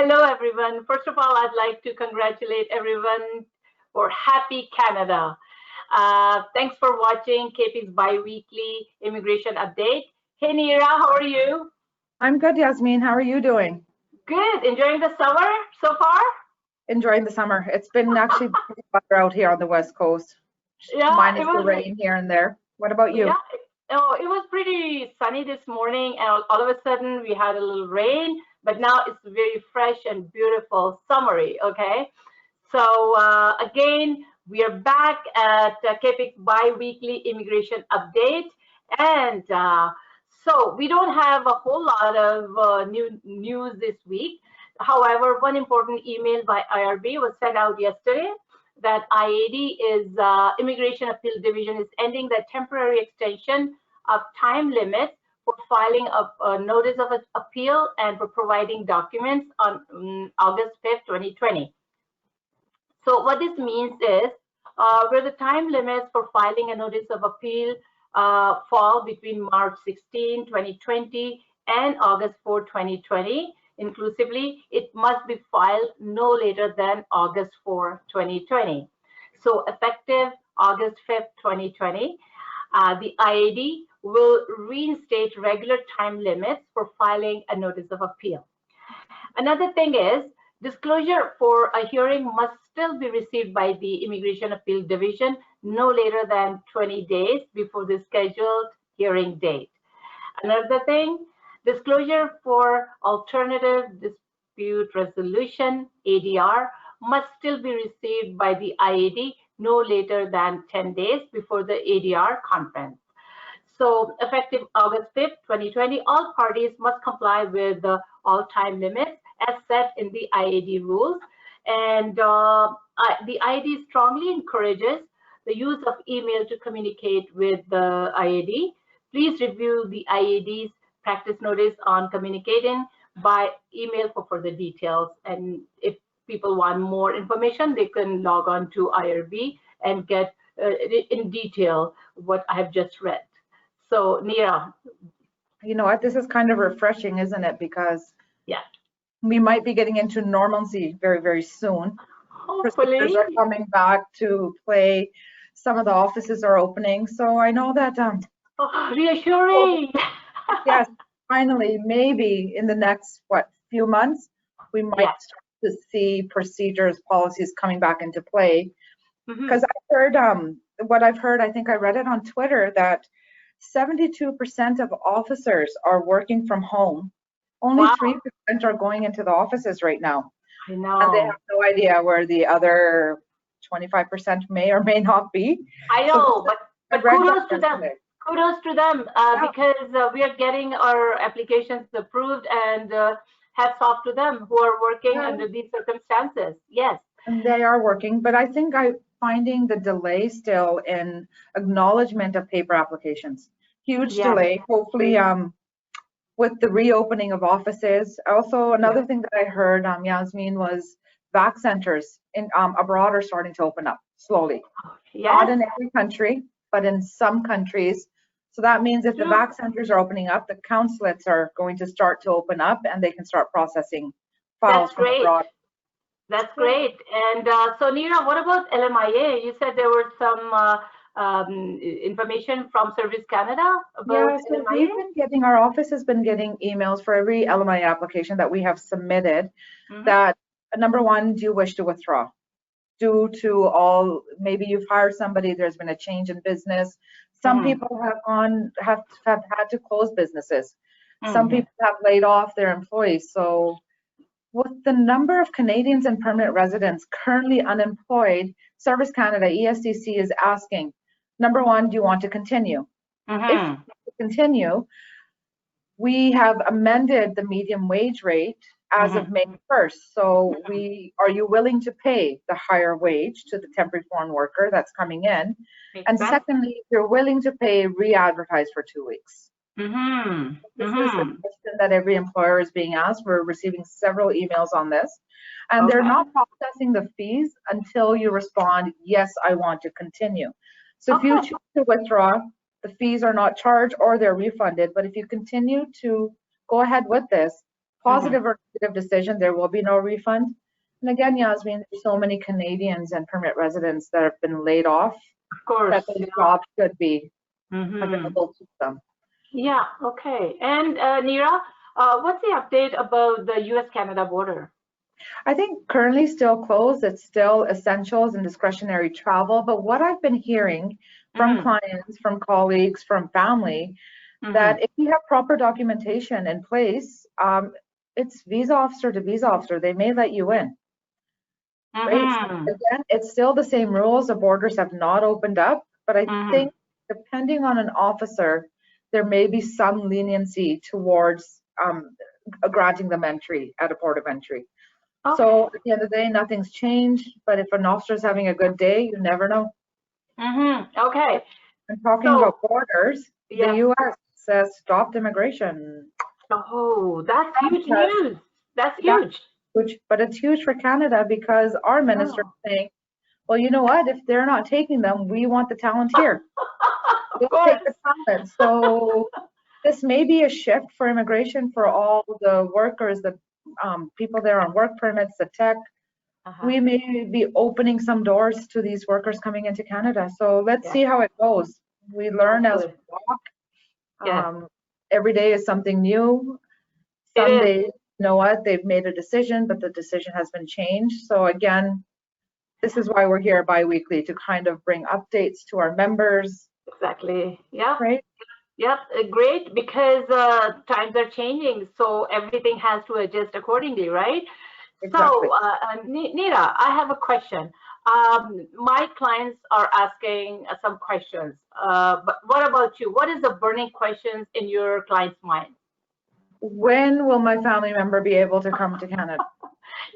Hello, everyone. First of all, I'd like to congratulate everyone for Happy Canada. Thanks for watching KP's bi-weekly immigration update. Hey, Neera, how are you? I'm good, Yasmin. How are you doing? Good. Enjoying the summer so far? Enjoying the summer. It's been actually pretty better out here on the West Coast, Yeah, it minus the was. rain here and there. What about Yeah. you? Oh, it was pretty sunny this morning, and all of a sudden we had a little rain. But now it's very fresh and beautiful, summery. Okay. So again, we are back at KPIC's bi-weekly immigration update. And so we don't have a whole lot of new news this week. However, one important email by IRB was sent out yesterday that IAD is Immigration Appeal Division is ending the temporary extension of time limits for filing a notice of appeal and for providing documents on August 5th, 2020. So what this means is where the time limits for filing a notice of appeal fall between March 16, 2020 and August 4, 2020, inclusively, it must be filed no later than August 4, 2020. So effective August 5th, 2020, the IAD will reinstate regular time limits for filing a notice of appeal. Another thing is disclosure for a hearing must still be received by the Immigration Appeal Division no later than 20 days before the scheduled hearing date. Another thing, disclosure for alternative dispute resolution, ADR, must still be received by the IAD no later than 10 days before the ADR conference. So effective August 5th, 2020, all parties must comply with all time limits as set in the IAD rules. And the IAD strongly encourages the use of email to communicate with the IAD. Please review the IAD's practice notice on communicating by email for further details. And if people want more information, they can log on to IRB and get in detail what I have just read. So, Neera. You know what? This is kind of refreshing, isn't it? Because Yeah, we might be getting into normalcy very, very soon. hopefully. Procedures are coming back to play. Some of the offices are opening. So I know that, Oh, reassuring. yes, finally, maybe in the next, few months, we might Yeah. start to see procedures, policies coming back into play. Because Mhm. I heard, what I've heard, I think I read it on Twitter, that 72% of officers are working from home. Only Wow, 3% are going into the offices right now. I And they know. have no idea where the other 25% may or may not be. I So know, I but read that kudos to them. yesterday. Kudos to them Yeah, because we are getting our applications approved, and hats off to them who are working yeah, under these circumstances. Yes. and they are working. But I think I'm finding the delay still in acknowledgement of paper applications. Huge Yes. delay. Hopefully, with the reopening of offices. Also, Yeah. another thing that I heard, Yasmin, was vac centers in abroad are starting to open up slowly. Not Yes. in every country, but in some countries. So that means if the True. vac centers are opening up, the consulates are going to start to open up and they can start processing files That's from great. abroad. That's Yeah. great. And so, Neera, what about LMIA? You said there were some information from Service Canada about Yeah, so LMIA? our office has been getting emails for every LMIA application that we have submitted Mm-hmm. that, number one, do you wish to withdraw? Due to all, maybe you've hired somebody, there's been a change in business. Some Mm-hmm. people have had to close businesses. Some Mm-hmm. people have laid off their employees. So with the number of Canadians and permanent residents currently unemployed, Service Canada, ESDC is asking, number one, do you want to continue? If you Mm-hmm. want to continue, we have amended the medium wage rate as Mm-hmm. of May 1st. So are you willing to pay the higher wage to the temporary foreign worker that's coming in? Makes And sense. secondly, if you're willing to pay, re-advertise for 2 weeks. Mm-hmm. This is the Mm-hmm. question that every employer is being asked. We're receiving several emails on this. And they're Okay. not processing the fees until you respond, yes, I want to continue. So if you Okay. choose to withdraw, the fees are not charged or they're refunded. But if you continue to go ahead with this, positive or negative decision, there will be no refund. And again, Yasmin, there's so many Canadians and permanent residents that have been laid off Of course. that those jobs should be Mm-hmm. available to them. Yeah, okay. And Neera, what's the update about the US-Canada border? I think currently still closed. It's still essentials and discretionary travel. But what I've been hearing from clients, from colleagues, from family, that if you have proper documentation in place, it's visa officer to visa officer. They may let you in. Right? So again, it's still the same rules. The borders have not opened up. But I think depending on an officer, there may be some leniency towards granting them entry at a port of entry. Okay. So at the end of the day, nothing's changed. But if an officer's having a good day, you never know. Okay. And talking about borders, the U.S. says stopped immigration. Oh, that's huge news. That's huge. But it's huge for Canada because our minister is saying, well, you know what? If they're not taking them, we want the talent here. Of course. Take the talent. So this may be a shift for immigration for all the workers, the people there on work permits, the tech. We may be opening some doors to these workers coming into Canada. So let's see how it goes. We learn as we walk. Every day is something new. Some days, you know what, they've made a decision, but the decision has been changed. So again, this is why we're here bi-weekly, to kind of bring updates to our members. Exactly. Yeah. Right. Yep. Great, because times are changing, so everything has to adjust accordingly, right? Exactly. So, Neera, I have a question. My clients are asking some questions, but what about you? What is the burning questions in your client's mind? When will my family member be able to come to Canada?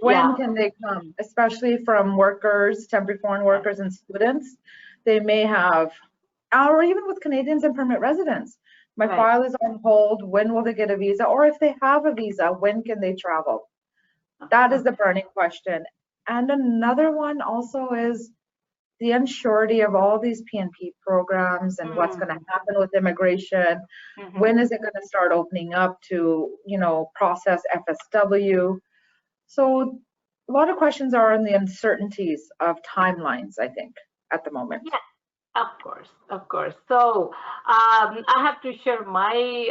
When can they come? Especially from workers, temporary foreign workers and students. They may have, or even with Canadians and permanent residents. My file is on hold. When will they get a visa? Or if they have a visa, when can they travel? That is the burning question. And another one also is the unsurety of all these PNP programs and what's going to happen with immigration. When is it going to start opening up to, you know, process FSW? So a lot of questions are on the uncertainties of timelines, I think, at the moment. Yeah. Of course, of course. So I have to share my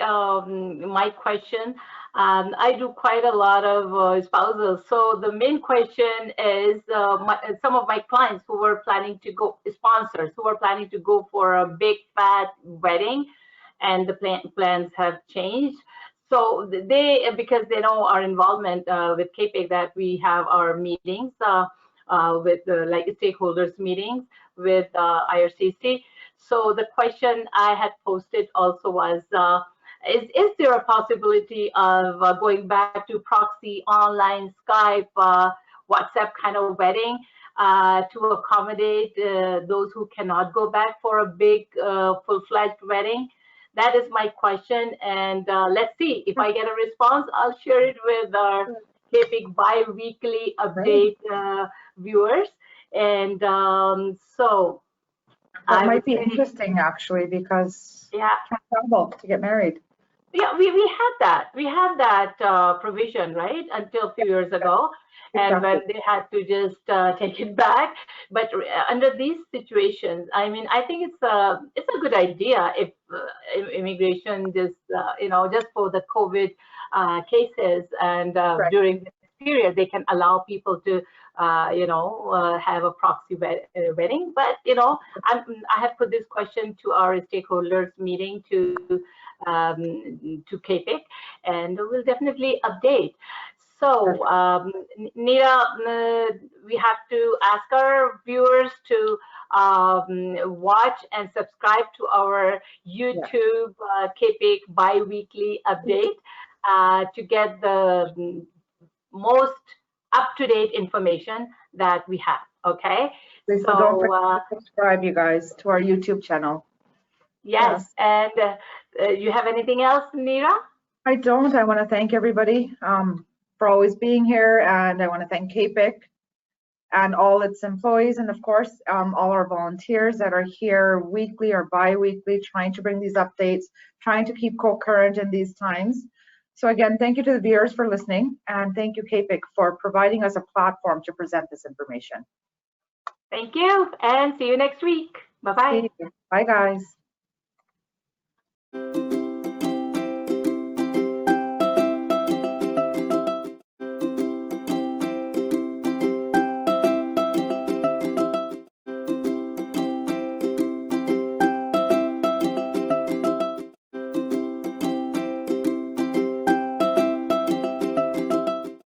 my question. I do quite a lot of spousals. So the main question is some of my clients who were planning to go, sponsors who were planning to go for a big fat wedding, and the plans have changed. So they, because they know our involvement with KPIC, that we have our meetings with like stakeholders meetings with IRCC. So the question I had posted also was, is there a possibility of going back to proxy, online, Skype, WhatsApp kind of wedding to accommodate those who cannot go back for a big full-fledged wedding? That is my question, and let's see. If I get a response, I'll share it with our KPIC bi-weekly update viewers. And so that might be interesting, actually, because you can't travel to get married. Yeah, we had that provision, right, until a few years ago. And when they had to just take it back. But under these situations, I mean, I think it's a good idea if immigration just you know, just for the COVID cases, and during this period they can allow people to you know, have a proxy wedding. But you know, I have put this question to our stakeholders meeting to KPIC, and we'll definitely update. So, Neera, we have to ask our viewers to watch and subscribe to our YouTube KPIC bi-weekly update to get the most up-to-date information that we have. Okay. So don't forget to subscribe, you guys, to our YouTube channel. Yes. And you have anything else, Neera? I don't. I want to thank everybody for always being here, and I want to thank KPIC and all its employees, and of course all our volunteers that are here weekly or bi-weekly, trying to bring these updates, trying to keep current in these times. So again, thank you to the viewers for listening, and thank you, KPIC, for providing us a platform to present this information. Thank you, and see you next week. Bye-bye. Bye, guys.